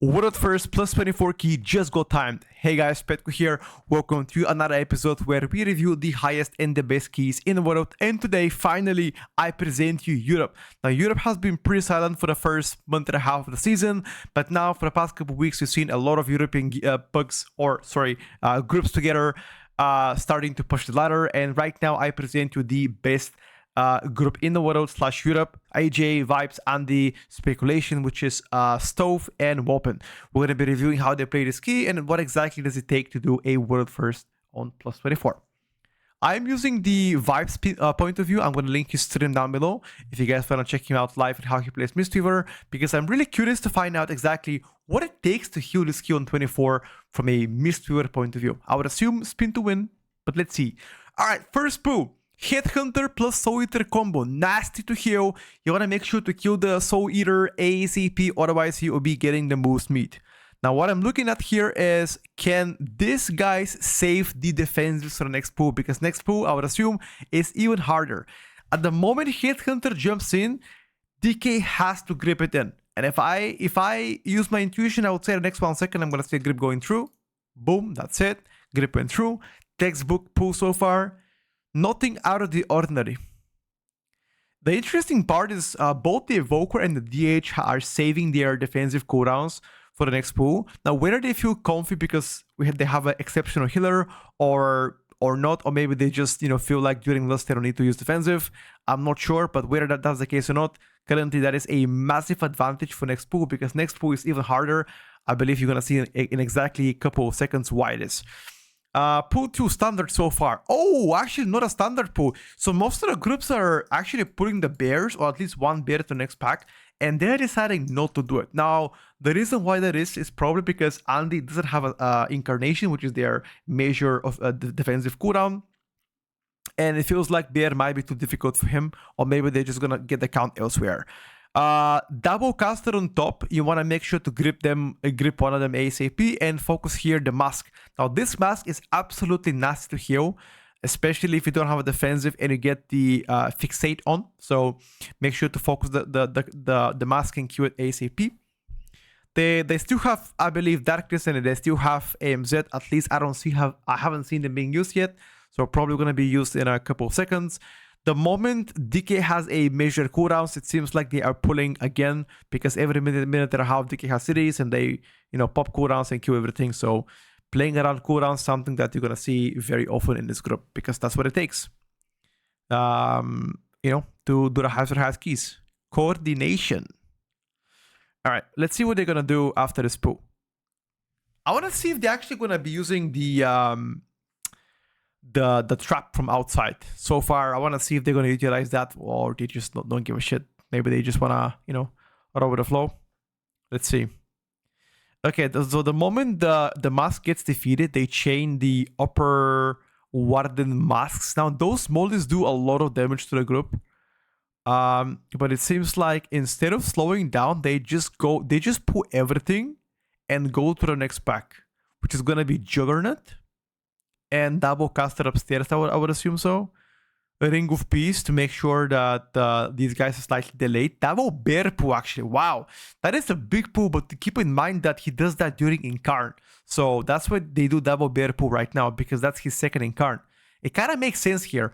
World First plus 24 key just got timed. Hey guys, Petko here. Welcome to another episode where we review the highest and the best keys in the world. And today, finally, I present you Europe. Now, Europe has been pretty silent for the first month and a half of the season, but now for the past couple of weeks, we've seen a lot of European groups together starting to push the ladder. And right now, I present you the best group in the world / Europe, AJ, Vibes, and the Speculation, which is Stove and Weapon. We're going to be reviewing how they play this key and what exactly does it take to do a world first on plus 24. I'm using the Vibes point of view. I'm going to link his stream down below if you guys want to check him out live and how he plays Mistweaver, because I'm really curious to find out exactly what it takes to heal this key on 24 from a Mistweaver point of view. I would assume spin to win, but let's see. All right, first poo. Headhunter plus Soul Eater combo, nasty to heal. You want to make sure to kill the Soul Eater ASAP, otherwise he will be getting the most meat. Now what I'm looking at here is, can these guys save the defensives for the next pool? Because next pool, I would assume, is even harder. At the moment Headhunter jumps in, DK has to grip it in. And if I use my intuition, I would say the next 1 second I'm going to say grip going through. Boom, that's it. Grip went through. Textbook pool so far. Nothing out of the ordinary. The interesting part is both the Evoker and the DH are saving their defensive cooldowns for the next pool. Now, whether they feel comfy because they have an exceptional healer or not, or maybe they just feel like during Lust they don't need to use defensive, I'm not sure. But whether that's the case or not, currently that is a massive advantage for next pool, because next pool is even harder. I believe you're gonna see in exactly a couple of seconds why it is. Pool 2 standard so far. Oh, actually not a standard pool. So most of the groups are actually pulling the bears, or at least one bear to the next pack, and they're deciding not to do it. Now, the reason why that is probably because Andy doesn't have a incarnation, which is their measure of the defensive cooldown. And it feels like bear might be too difficult for him, or maybe they're just gonna get the count elsewhere. Double caster on top, you want to make sure to grip one of them ASAP, and focus here the mask. Now this mask is absolutely nasty to heal, especially if you don't have a defensive and you get the fixate on. So make sure to focus the mask and Q it ASAP. They still have, I believe, Darkness, and they still have AMZ. At least I haven't seen them being used yet, so probably going to be used in a couple of seconds. The moment DK has a major cooldowns, it seems like they are pulling again, because every minute and a half DK has cities and they pop cooldowns and kill everything. So playing around cooldowns, something that you're gonna see very often in this group, because that's what it takes. To do the highest keys. Coordination. All right, let's see what they're gonna do after this pool. I want to see if they're actually gonna be using the trap from outside. So far, I want to see if they're going to utilize that, or they just don't give a shit. Maybe they just want to, run with the flow. Let's see. Okay, so the moment the mask gets defeated, they chain the upper Warden masks. Now, those moldies do a lot of damage to the group. But it seems like instead of slowing down, they just pull everything and go to the next pack, which is going to be Juggernaut and double caster upstairs, I would assume so. A Ring of Peace to make sure that these guys are slightly delayed. Double bear pool, actually. Wow, that is a big pool, but keep in mind that he does that during Incarn. So that's why they do double bear pool right now, because that's his second Incarn. It kind of makes sense here.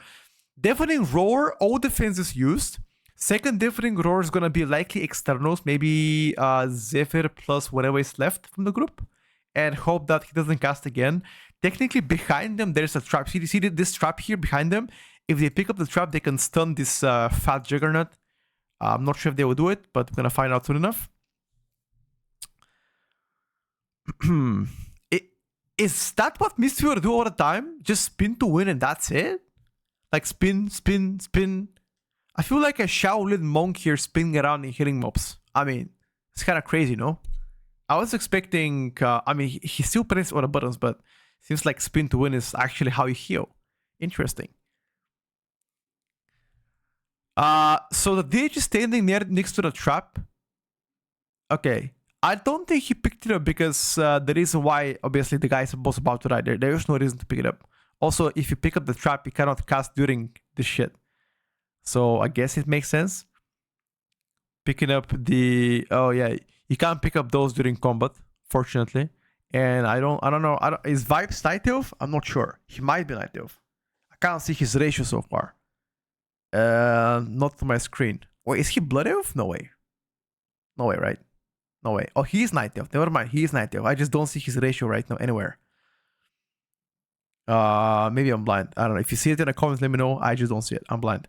Deafening Roar, all defenses used. Second Deafening Roar is going to be likely externals, maybe Zephyr plus whatever is left from the group, and hope that he doesn't cast again. Technically, behind them, there's a trap. See this trap here behind them? If they pick up the trap, they can stun this fat Juggernaut. I'm not sure if they will do it, but we're going to find out soon enough. Is that what Mistweaver do all the time? Just spin to win and that's it? Like spin, spin, spin. I feel like a Shaolin monk here spinning around and hitting mobs. I mean, it's kind of crazy, no? I was expecting... he still presses all the buttons, but... seems like spin to win is actually how you heal. Interesting. So the DH is standing next to the trap. Okay. I don't think he picked it up because the reason why, obviously, the guy is both about to die. There's no reason to pick it up. Also, if you pick up the trap, you cannot cast during this shit. So I guess it makes sense. Picking up the... oh yeah. You can't pick up those during combat, fortunately. And I don't know. Is Vibes Night Elf? I'm not sure. He might be Night Elf. I can't see his ratio so far. Not to my screen. Wait, is he Blood Elf? No way. No way, right? No way. Oh, he is Night Elf. Never mind. He is Night Elf. I just don't see his ratio right now anywhere. Maybe I'm blind. I don't know. If you see it in the comments, let me know. I just don't see it. I'm blind.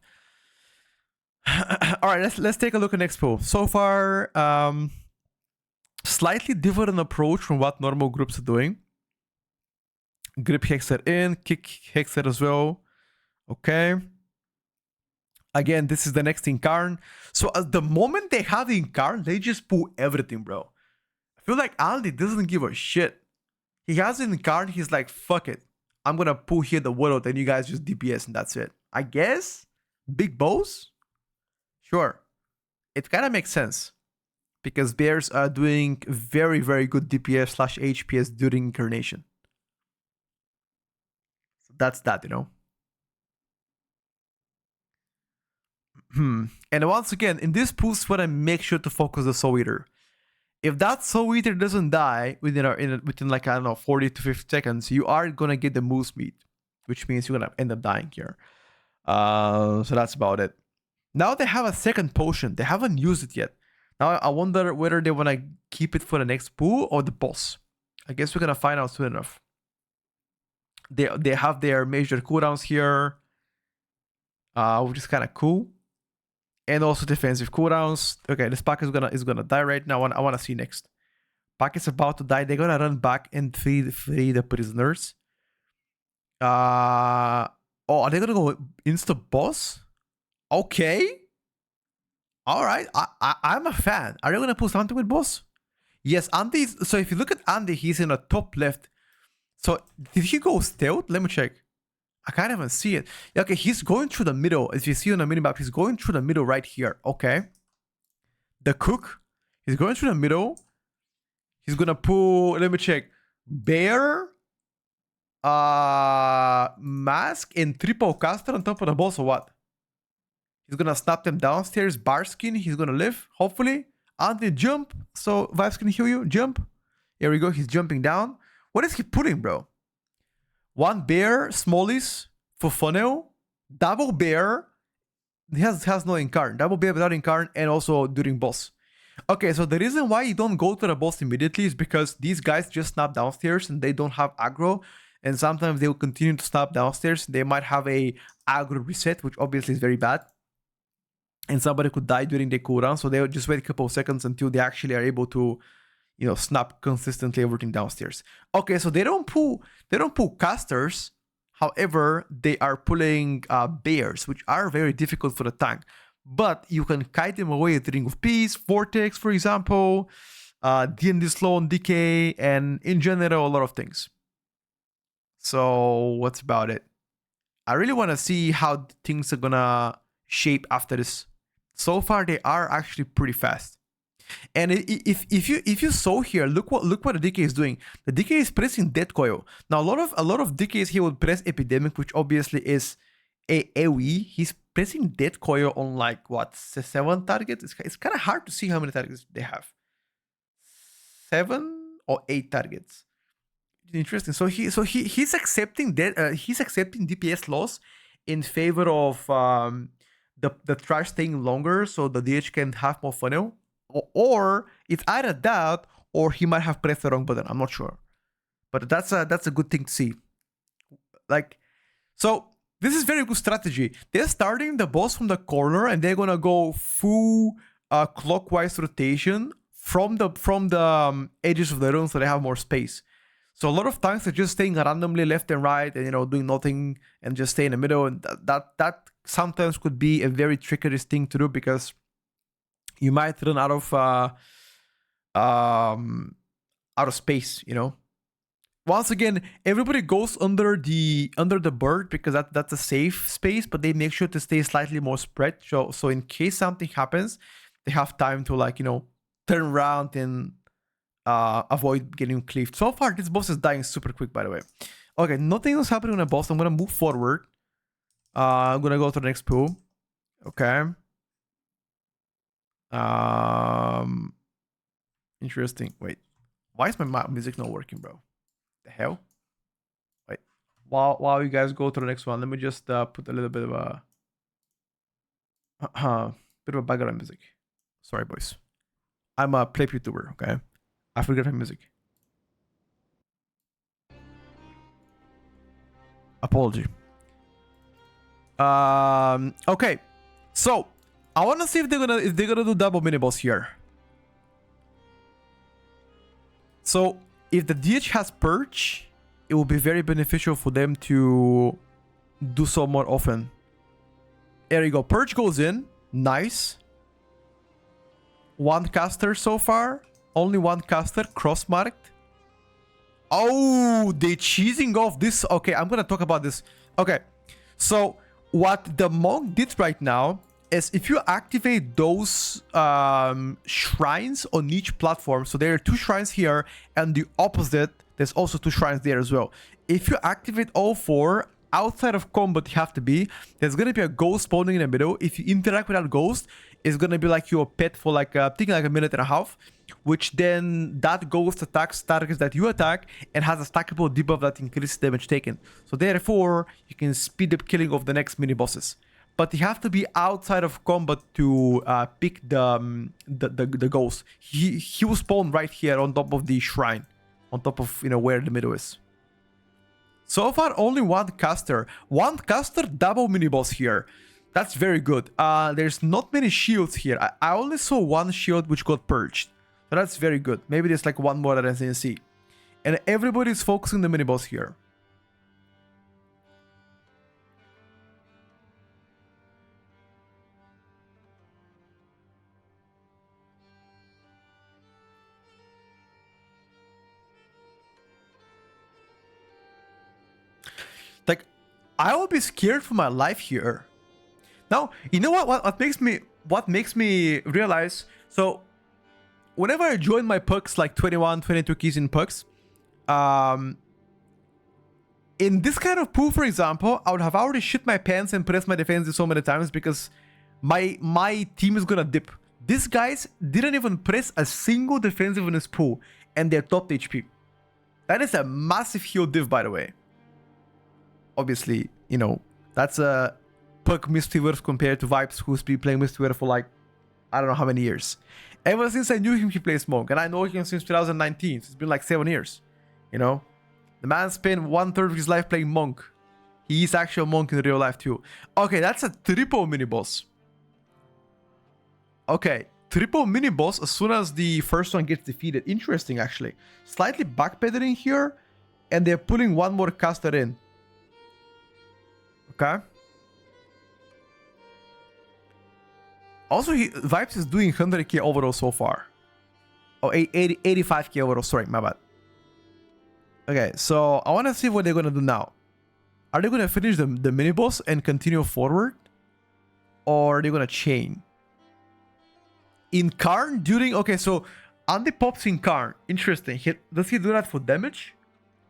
All right, let's take a look at next pool. So far, slightly different approach from what normal groups are doing. Grip Hexer in, kick Hexer as well. Okay. Again, this is the next Incarn. So at the moment they have the Incarn, they just pull everything, bro. I feel like Andy doesn't give a shit. He has an Incarn, he's like, fuck it. I'm gonna pull here the World and you guys just DPS and that's it. I guess? Big bows? Sure. It kind of makes sense. Because bears are doing very, very good DPS / HPS during Incarnation. So that's that, you know. And once again, in this boost, when I make sure to focus the Soul Eater. If that Soul Eater doesn't die within like, I don't know, 40 to 50 seconds, you are gonna get the moose meat, which means you're gonna end up dying here. So that's about it. Now they have a second potion. They haven't used it yet. Now I wonder whether they wanna keep it for the next pool or the boss. I guess we're gonna find out soon enough. They have their major cooldowns here, which is kind of cool. And also defensive cooldowns. Okay, this pack is gonna die right now. I wanna see next. Pack is about to die. They're gonna run back and free the prisoners. Oh, are they gonna go insta boss? Okay. All right. I'm a fan. Are you gonna pull something with boss? Yes, Andy. So if you look at Andy, he's in the top left. So did he go stealth? Let me check. I can't even see it. Okay, he's going through the middle. As you see on the minimap, he's going through the middle right here. Okay. The cook. He's going through the middle. He's gonna pull, let me check. Bear, mask, and triple caster on top of the boss or what? He's gonna snap them downstairs. Bar skin. He's gonna live, hopefully. And they jump. So Vibes can heal you. Jump. Here we go. He's jumping down. What is he putting, bro? One bear, smallies for funnel, double bear. He has no incarn, double bear without incarn, and also during boss. Okay, so the reason why you don't go to the boss immediately is because these guys just snap downstairs and they don't have aggro, and sometimes they will continue to snap downstairs. They might have a aggro reset, which obviously is very bad, and somebody could die during the cooldown. So they'll just wait a couple of seconds until they actually are able to, you know, snap consistently everything downstairs. Okay, so they don't pull casters. However, they are pulling bears, which are very difficult for the tank. But you can kite them away with Ring of Peace, Vortex, for example, D&D Slow on Decay, and in general, a lot of things. So what's about it? I really want to see how things are gonna shape after this. So far, they are actually pretty fast. And if you saw here, look what the DK is doing. The DK is pressing Death Coil. Now a lot of DKs he would press Epidemic, which obviously is a AoE. He's pressing Death Coil on like what, 7 targets? It's kind of hard to see how many targets they have. 7 or 8 targets. Interesting. So he's accepting that he's accepting DPS loss in favor of the trash staying longer, so the DH can have more funnel. Or it's either that, or he might have pressed the wrong button. I'm not sure, but that's a good thing to see. Like, so this is very good strategy. They're starting the boss from the corner, and they're gonna go full clockwise rotation from the edges of the room, so they have more space. So a lot of times they're just staying randomly left and right, and doing nothing, and just stay in the middle. And that sometimes could be a very trickiest thing to do, because you might run out of space, Once again, everybody goes under the bird, because that's a safe space, but they make sure to stay slightly more spread. So in case something happens, they have time to turn around and avoid getting cleaved. So far, this boss is dying super quick, by the way. Okay, nothing else happening on the boss. I'm gonna move forward. I'm gonna go to the next pool. Okay. Interesting. Wait. Why is my music not working, bro? The hell? Wait. While you guys go to the next one, let me just put a little bit of a background music. Sorry, boys. I'm a play YouTuber, okay? I forget my music. Apology. Okay. So I wanna see if they're gonna do double mini boss here. So if the DH has Purge, it will be very beneficial for them to do so more often. There you go. Purge goes in. Nice. One caster so far. Only one caster. Cross-marked. Oh, they're cheesing off this. Okay, I'm going to talk about this. Okay, so what the monk did right now is if you activate those shrines on each platform, so there are 2 shrines here, and the opposite, there's also 2 shrines there as well. If you activate all 4, outside of combat you have to be, there's going to be a ghost spawning in the middle. If you interact with that ghost, it's going to be like your pet for like, I think like a minute and a half, which then that ghost attacks targets that you attack and has a stackable debuff that increases damage taken. So therefore, you can speed up killing of the next mini bosses. But you have to be outside of combat to pick the ghost. He will spawn right here on top of the shrine, on top of, you know, where the middle is. So far, only one caster. One caster, double mini boss here. That's very good. There's not many shields here. I only saw one shield which got purged. So that's very good. Maybe there's like one more that I didn't see. And everybody's focusing the mini boss here. Like, I will be scared for my life here. Now, you know what makes me realize, so whenever I join my pucks, like 21, 22 keys in pucks, in this kind of pool, for example, I would have already shit my pants and pressed my defenses so many times because my team is gonna dip. These guys didn't even press a single defensive in this pool, and they're top HP. That is a massive heal div, by the way. Obviously, you know, that's a puck Mistweaver compared to Vibes, who's been playing Mistweaver for like, I don't know how many years. Ever since I knew him, he plays Monk, and I know him since 2019. So it's been like 7 years, you know? The man spent 1/3 of his life playing Monk. He is actually a Monk in real life too. Okay, that's a triple mini-boss. Okay, triple mini-boss as soon as the first one gets defeated. Interesting, actually. Slightly backpedaling here, and they're pulling one more caster in. Okay. Also, Vibes is doing 100k overall so far. Oh, 85k overall. Sorry, my bad. Okay, so I want to see what they're going to do now. Are they going to finish the mini-boss and continue forward? Or are they going to chain? In Karn, during... Okay, so Andy pops in Karn. Interesting. Does he do that for damage?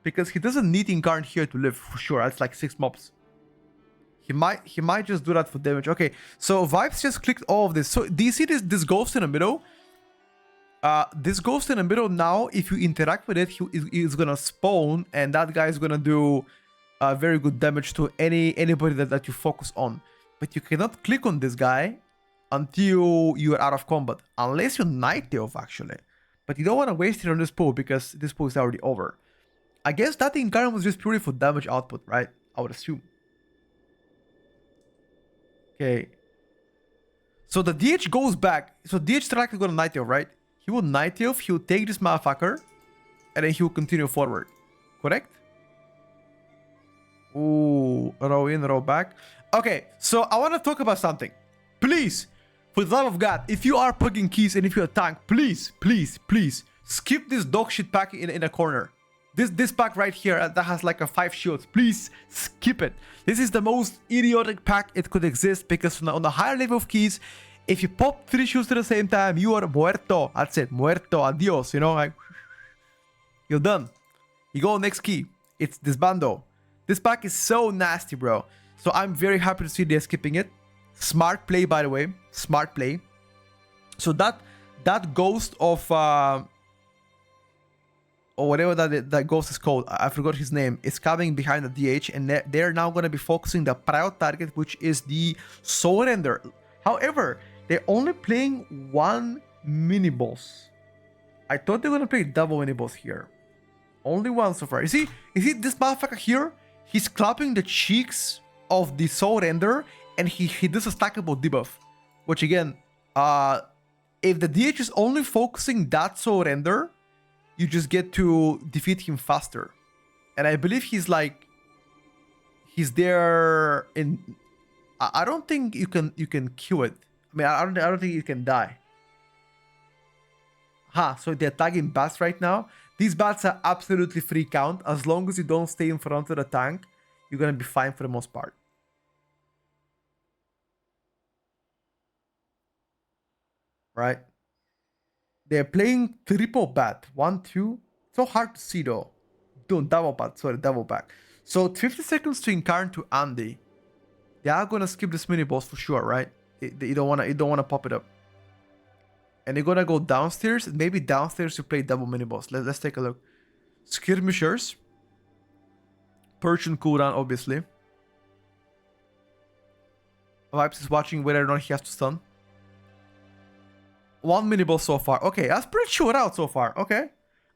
Because he doesn't need Incarn here to live, for sure. That's like 6 mobs. He might just do that for damage. Okay, so Vibes just clicked all of this. So do you see this ghost in the middle? This ghost in the middle now, if you interact with it, he's gonna spawn, and that guy is gonna do very good damage to anybody that you focus on. But you cannot click on this guy until you are out of combat, unless you Night Elf actually. But you don't want to waste it on this pool because this pool is already over. I guess that Incarn was just purely for damage output, right? I would assume. Okay. So the DH goes back. So DH Strike is gonna Night Elf, right? He will Night Elf, he'll take this motherfucker, and then he'll continue forward. Correct? Ooh, row in, row back. Okay, so I want to talk about something. Please, for the love of God, if you are plugging keys and if you're a tank, please, please, please, skip this dog shit pack in a corner. This pack right here that has like a 5 shields. Please skip it. This is the most idiotic pack it could exist because on a higher level of keys, if you pop 3 shields at the same time, you are muerto. That's it. Muerto. Adios. You know, like, you're done. You go next key. It's disbando. This pack is so nasty, bro. So I'm very happy to see they're skipping it. Smart play, by the way. Smart play. So that ghost of or whatever that ghost is called, I forgot his name, is coming behind the DH, and they're now going to be focusing the prior target, which is the Surrender. However, they're only playing one mini-boss. I thought they were going to play double mini-boss here. Only one so far. You see this motherfucker here? He's clapping the cheeks of the Surrender, and he does a stackable debuff. Which again, if the DH is only focusing that Surrender, you just get to defeat him faster. And I believe he's there in... I don't think you can kill it. I mean, I don't think you can die. So they're tagging bats right now. These bats are absolutely free count. As long as you don't stay in front of the tank, you're gonna be fine for the most part. Right? They're playing triple bat. 1, 2. So hard to see though. Double bat. Sorry, double back. So 50 seconds to incarn to Andy. They are gonna skip this mini boss for sure, right? You don't wanna pop it up. And they're gonna go downstairs. Maybe downstairs to play double mini boss. Let's take a look. Skirmishers. Persian cooldown, obviously. Vibes is watching whether or not he has to stun. One mini boss so far. Okay, that's pretty short out so far. Okay.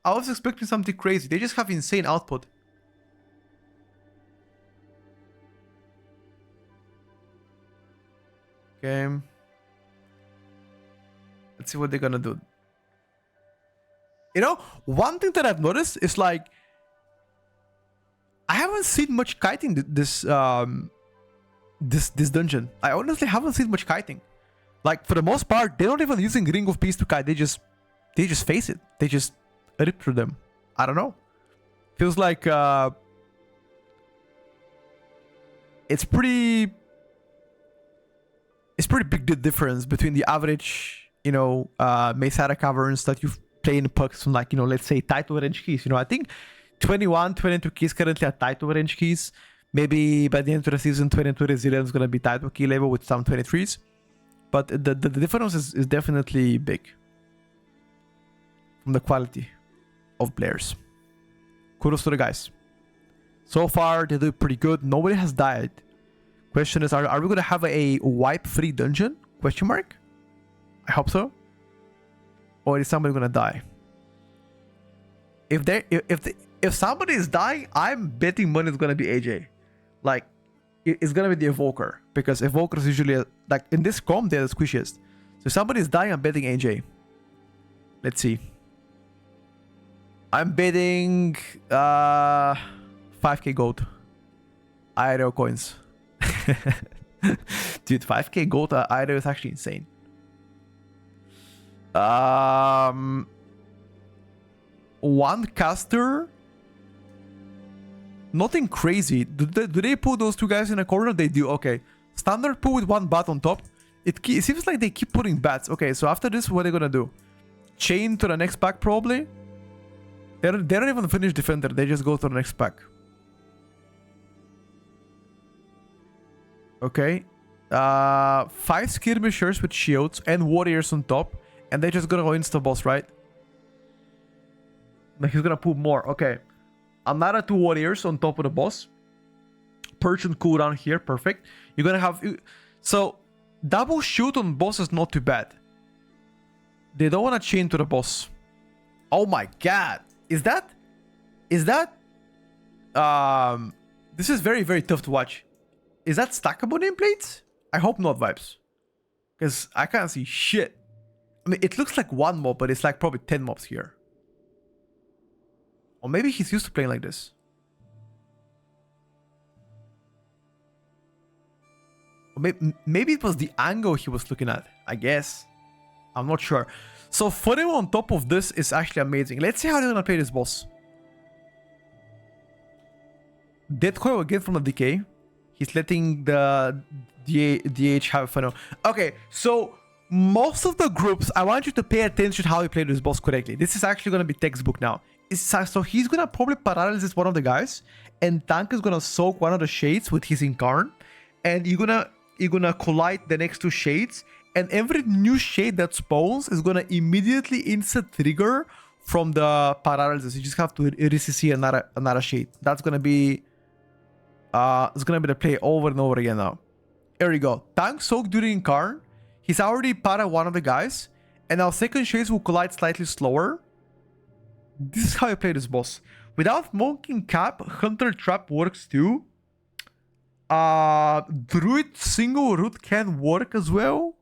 I was expecting something crazy. They just have insane output. Okay. Let's see what they're gonna do. You know, one thing that I've noticed is I haven't seen much kiting this dungeon. I honestly haven't seen much kiting. For the most part, they're not even using Ring of Peace to kite. They just face it. They just rip through them. I don't know. Feels like it's pretty big difference between the average, Mesara caverns that you've played in pucks from let's say title range keys. I think 21, 22 keys currently are title range keys. Maybe by the end of the season, 22 resilience is gonna be title key level with some 23s. But the difference is definitely big from the quality of players. Kudos to the guys. So far, they do pretty good. Nobody has died. Question is, are we gonna have a wipe-free dungeon? Question mark. I hope so. Or is somebody gonna die? If somebody is dying, I'm betting money is gonna be AJ. It's gonna be the Evoker, because Evokers usually in this comp they're the squishiest. So if somebody is dying, I'm betting AJ. Let's see. I'm betting 5k gold. IRL coins. Dude, 5k gold IRL is actually insane. One caster. Nothing crazy. Do they put those two guys in a corner? They do. Okay. Standard pull with one bat on top. It seems like they keep putting bats. Okay, so after this, what are they gonna do? Chain to the next pack, probably? They don't even finish defender. They just go to the next pack. Okay. 5 skirmishers with shields and warriors on top. And they're just gonna go insta boss, right? He's gonna pull more. Okay. Another 2 warriors on top of the boss. Persian cooldown here. Perfect. You're gonna have... So, double shoot on boss is not too bad. They don't want to chain to the boss. Oh my god. Is that... This is very, very tough to watch. Is that stackable nameplates? I hope not, Vibes. Because I can't see shit. I mean, it looks like one mob, but it's probably 10 mobs here. Or maybe he's used to playing like this. Or maybe it was the angle he was looking at, I guess. I'm not sure. So putting on top of this is actually amazing. Let's see how they're gonna play this boss. Dead Coil again from the decay. He's letting the DH have fun. Okay, so most of the groups, I want you to pay attention how he played this boss correctly. This is actually gonna be textbook now. So he's gonna probably paralysis one of the guys, and Tank is gonna soak one of the shades with his incarn, and you're gonna collide the next 2 shades, and every new shade that spawns is gonna immediately instant trigger from the paralysis. You just have to RCC another shade. That's gonna be it's gonna be the play over and over again now. Here we go. Tank Soak during Karn. He's already para one of the guys. And now second shades will collide slightly slower. This is how you play this boss. Without Monking Cap, Hunter Trap works too. Druid single root can work as well.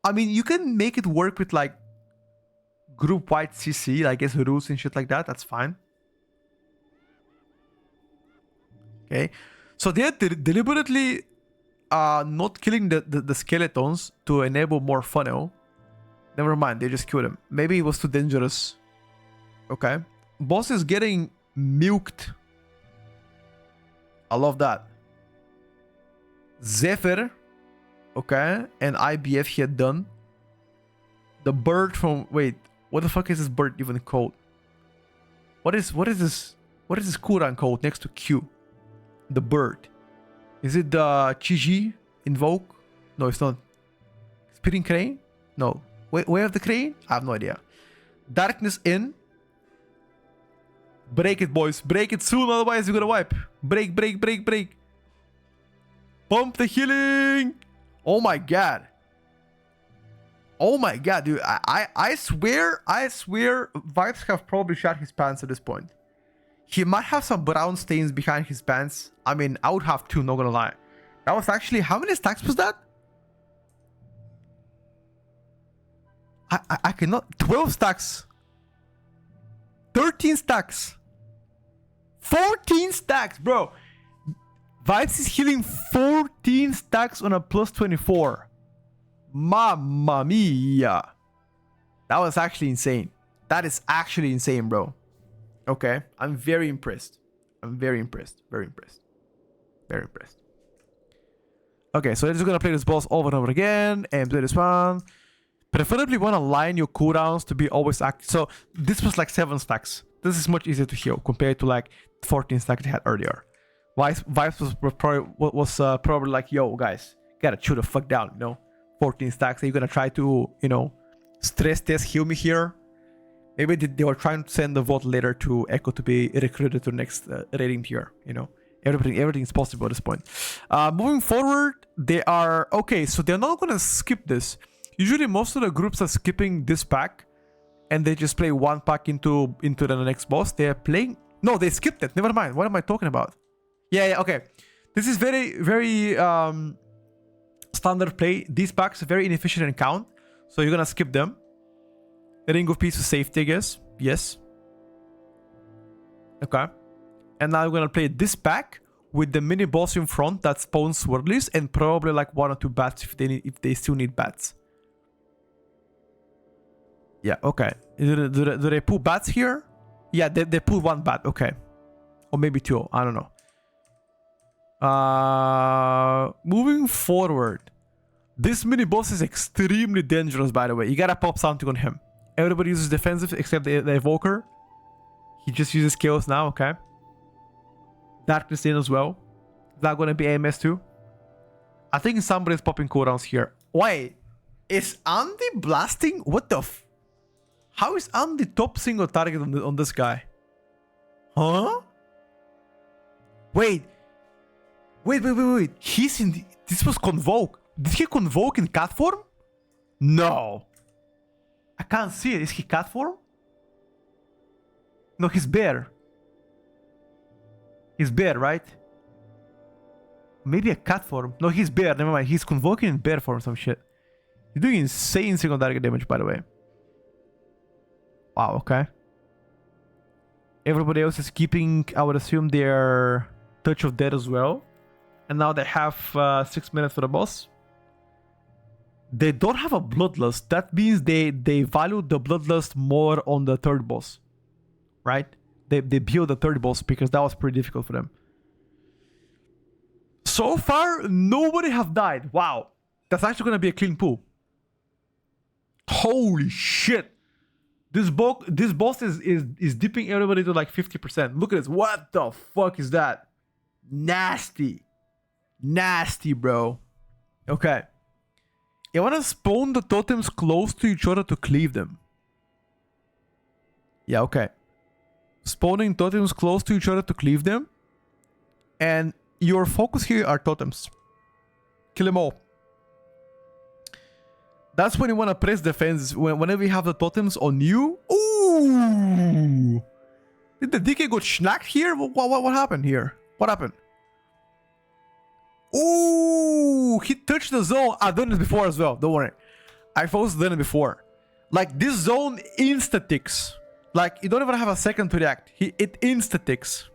I mean, you can make it work with like group wide CC, I guess roots and shit like that. That's fine. Okay. So they're deliberately not killing the skeletons to enable more funnel. Never mind, they just killed him. Maybe it was too dangerous. Okay. Boss is getting milked. I love that. Zephyr. Okay. And IBF he had done. The bird from... Wait. What the fuck is this bird even called? What is this? What is this cooldown called next to Q? The bird. Is it the Chiji Invoke? No, it's not. Spitting Crane? No. Where of the crane? I have no idea. Darkness in. Break it, boys. Break it soon, otherwise you're gonna wipe. Break, break, break, break. Pump the healing. Oh my god. Oh my god, dude. I swear, Vibes have probably shot his pants at this point. He might have some brown stains behind his pants. I mean, I would have too, not gonna lie. That was actually... How many stacks was that? I cannot... 12 stacks. 13 stacks. 14 stacks, bro. Vibes is healing 14 stacks on a plus 24. Mamma mia. That was actually insane. That is actually insane, bro. Okay. I'm very impressed. I'm very impressed. Very impressed. Very impressed. Okay, so we're just gonna play this boss over and over again and play this one. Preferably want to line your cooldowns to be always active. So this was like 7 stacks. This is much easier to heal compared to like 14 stacks I had earlier. Vibes was probably like, yo, guys, gotta chill the fuck down, you know? 14 stacks. Are you gonna try to, you know, stress test heal me here? Maybe they were trying to send the vote later to Echo to be recruited to the next rating tier, you know? Everything is possible at this point. Moving forward, they are... Okay, so they're not gonna skip this. Usually most of the groups are skipping this pack and they just play one pack into the next boss. They are playing... No, they skipped it. Never mind. What am I talking about? Yeah, okay. This is very standard play. These packs are very inefficient in count. So you're gonna skip them. Ring of Peace for safety, I guess. Yes. Okay. And now we're gonna play this pack with the mini boss in front that spawns swordlies and probably like 1 or 2 bats if they still need bats. Yeah, okay. Do they put bats here? Yeah, they put 1 bat. Okay. Or maybe 2. I don't know. Moving forward. This mini boss is extremely dangerous, by the way. You gotta pop something on him. Everybody uses defensive except the evoker. He just uses chaos now, okay. Darkness in as well. Is that gonna be AMS too? I think somebody's popping cooldowns here. Wait. Is Andy blasting? What the f... How is Andy top single target on this guy? Huh? Wait. He's in... This was Convoke. Did he Convoke in cat form? No. I can't see it. Is he cat form? No, he's bear. He's bear, right? Maybe a cat form. No, he's bear. Never mind. He's Convoking in bear form, some shit. He's doing insane single target damage, by the way. Wow, okay. Everybody else is keeping, I would assume, their Touch of Death as well. And now they have 6 minutes for the boss. They don't have a Bloodlust. That means they value the Bloodlust more on the third boss. Right? They build the third boss because that was pretty difficult for them. So far, nobody have died. Wow. That's actually going to be a clean pool. Holy shit. This boss is dipping everybody to like 50%. Look at this. What the fuck is that? Nasty. Nasty, bro. Okay. You want to spawn the totems close to each other to cleave them. Yeah, okay. Spawning totems close to each other to cleave them. And your focus here are totems. Kill them all. That's when you want to press defense. Whenever you have the totems on you. Ooh! Did the DK got schnacked here? What happened here? What happened? Ooh! He touched the zone. I've done this before as well. Don't worry. I've also done it before. Like, this zone insta-ticks. Like, you don't even have a second to react. It insta-ticks.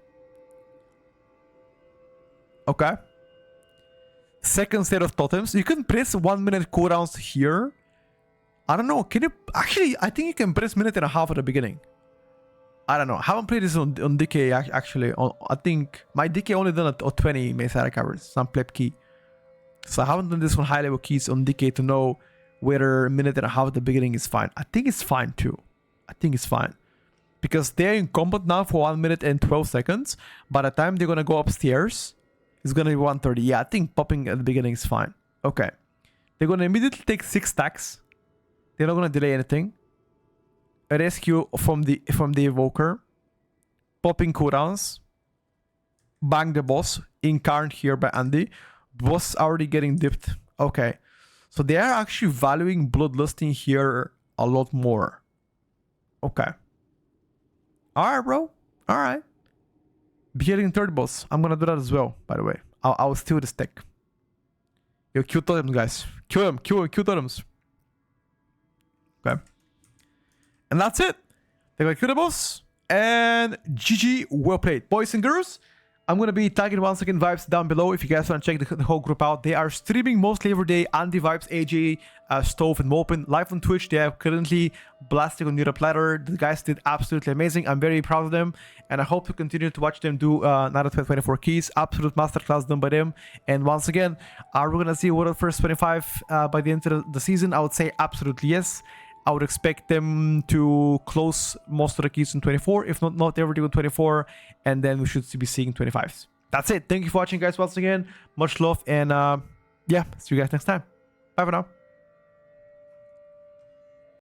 Okay. Second set of totems. You can press 1 minute cooldowns here. I don't know. Can you... Actually, I think you can press minute and a half at the beginning. I don't know. I haven't played this on DK actually. I think my DK only done a 20 Mesa covers. Some pleb key. So I haven't done this on high level keys on DK to know whether minute and a half at the beginning is fine. I think it's fine too. I think it's fine. Because they're in combat now for 1 minute and 12 seconds. By the time they're going to go upstairs, it's going to be 1:30. Yeah, I think popping at the beginning is fine. Okay. They're going to immediately take 6 stacks. They're not going to delay anything. A rescue from the evoker. Popping cooldowns. Bang the boss. Incarnate here by Andy. Boss already getting dipped. Okay. So they are actually valuing bloodlusting here a lot more. Okay. Alright, bro. Alright. Beheading third boss. I'm gonna do that as well, by the way. I'll steal the stack. Yo, kill totems, guys. Kill them. Kill totems. Okay. And that's it. They're gonna kill the boss. And GG, well played. Boys and girls, I'm going to be tagging once again Vibes down below if you guys want to check the whole group out. They are streaming mostly every day. Andy, Vibes, AJ, Stove, and Molpin live on Twitch. They are currently blasting on Europe Ladder. The guys did absolutely amazing. I'm very proud of them. And I hope to continue to watch them do another 24 keys. Absolute masterclass done by them. And once again, are we going to see World First 25 by the end of the season? I would say absolutely yes. I would expect them to close most of the keys in 24, if not everything on 24, and then we should be seeing 25s. That's it. Thank you for watching, guys, once again. Much love, and yeah, see you guys next time. Bye for now.